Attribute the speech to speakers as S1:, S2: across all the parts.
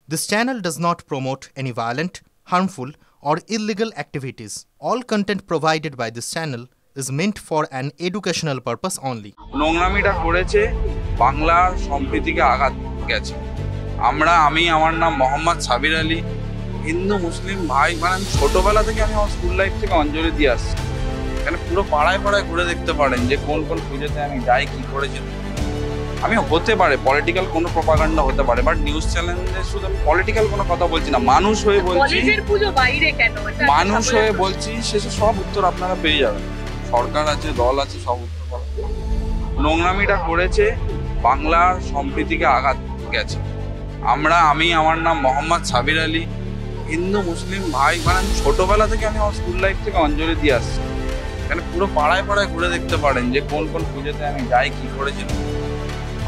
S1: This channel does not promote any violent, harmful, or illegal activities. All content provided by this channel is meant for an educational purpose only.
S2: নোংরামিটা করেছে বাংলার সম্প্রীতিকে আঘাত গেছে। আমি আমার নাম মোহাম্মদ সাবির আলী, হিন্দু মুসলিম ভাই, মানে আমি ছোটবেলা থেকে আমি আমার স্কুল লাইফ থেকে অঞ্জলি দিয়ে আসছি। এখানে পুরো পাড়ায় পাড়ায় ঘুরে দেখতে পারেন যে কোন কোন পুজোতে আমি যাই, কি করেছি। আমি হতে পারে পলিটিক্যাল কোনো প্রপাগান্ডা হতে পারে, বাট নিউজ চ্যানেলে শুধু আমি পলিটিক্যাল কোনো কথা বলছি না, মানুষ হয়ে বলছি। মানুষ হয়ে বলছি, শেষে সব উত্তর আপনারা পেয়ে যাবেন। সরকার আছে, দল আছে, সব উত্তর পাবেন। নোংরামিটা করেছে বাংলার সম্প্রীতিকে আঘাত গেছে। আমি আমার নাম মোহাম্মদ সাবির আলী, হিন্দু মুসলিম ভাই, মানে আমি ছোটবেলা থেকে আমি আমার স্কুল লাইফ থেকে অঞ্জলি দিয়ে আসছি। এখানে পুরো পাড়ায় পাড়ায় ঘুরে দেখতে পারেন যে কোন কোন পুজোতে আমি যাই, কি করেছি।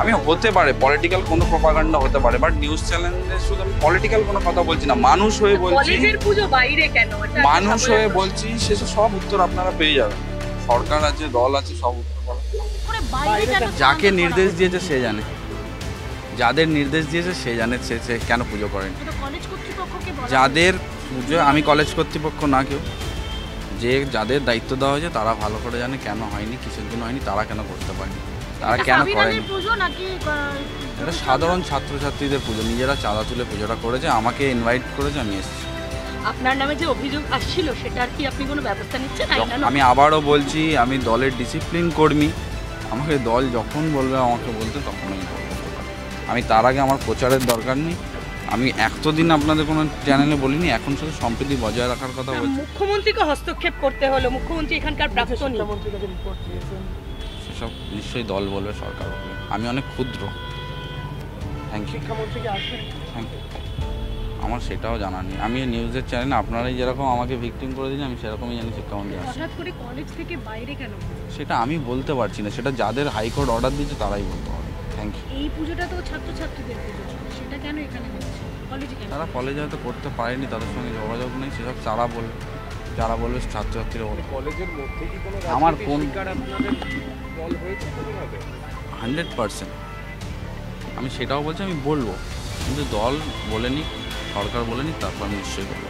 S2: আমি হতে পারে পলিটিক্যাল কোনো প্রপাগান্ডা হতে পারে, বাট নিউজ চ্যানেলে শুধু আমি পলিটিক্যাল কোনো কথা বলছি না, মানুষ হয়ে বলছি। মানুষ হয়ে বলছি, শেষে সব উত্তর আপনারা পেয়ে যাবেন। সরকার আছে, দল আছে, সব উত্তর পাবেন।
S3: যাকে নির্দেশ দিয়েছে সে জানে, যাদের নির্দেশ দিয়েছে সে জানে সে কেন পুজো করেন। যাদের পুজো, আমি কলেজ কর্তৃপক্ষ না, কেউ যাদের দায়িত্ব দেওয়া হয়েছে তারা ভালো করে জানে কেন হয়নি, কিসের জন্য হয়নি, তারা কেন করতে পারেনি, তারা কেন করেনি। এটা সাধারণ ছাত্রছাত্রীদের পুজো, নিজেরা চাঁদা তুলে পুজোটা করেছে, আমাকে ইনভাইট করেছে, আমি এসেছি।
S4: আপনার নামে যে অভিযোগ আসছিল সেটার কি আপনি কোনো ব্যবস্থা নিচ্ছেন?
S3: আমি আবারও বলছি, আমি দলের ডিসিপ্লিন কর্মী। আমাকে দল যখন বলবে আমাকে বলতে, তখন আমি বলবো। আমি তার আগে আমার প্রচারের দরকার নেই। আমি এতদিন আপনাদের কোনো চ্যানেলে বলিনি, এখন শুধু সম্প্রীতি বজায় রাখার কথা বলছি।
S4: মুখ্যমন্ত্রীকে হস্তক্ষেপ করতে হলো, মুখ্যমন্ত্রী এখানকার প্রাক্তন
S3: সেসব নিশ্চয়ই দল বলবে, সরকার বলবে। আমি অনেক ক্ষুদ্র। Thank you. Thank you. আমার সেটাও জানা নেই। আমি নিউজের চ্যানেলে আপনারাই যেরকম আমাকে ভিকটিম করে দিয়েছেন, আমি সেরকমই জানি শিক্ষামন্ত্রী আসছে। সেটা আমি বলতে পারছি না, সেটা যাদের হাইকোর্ট অর্ডার দিয়েছে তারাই বলতে পারবে। Thank you.
S4: এই পুজোটা তো ছাত্রছাত্রীদের পুজো, সেটা কেন এখানে হচ্ছে?
S3: তারা কলেজে হয়তো করতে পারেনি, তাদের সঙ্গে যোগাযোগ নেই, সেসব তারা বলবে, যারা বলবে ছাত্রছাত্রীরা বলবে।
S5: কলেজের মধ্যে কি কোনো
S3: আমার কোন
S5: আপনাদের দল হয়েছে কোনোভাবে?
S3: 100% আমি সেটাও বলছি, আমি বলবো, কিন্তু দল বলেনি, সরকার বলেনি, তারপর আমি নিশ্চয়ই বলবো।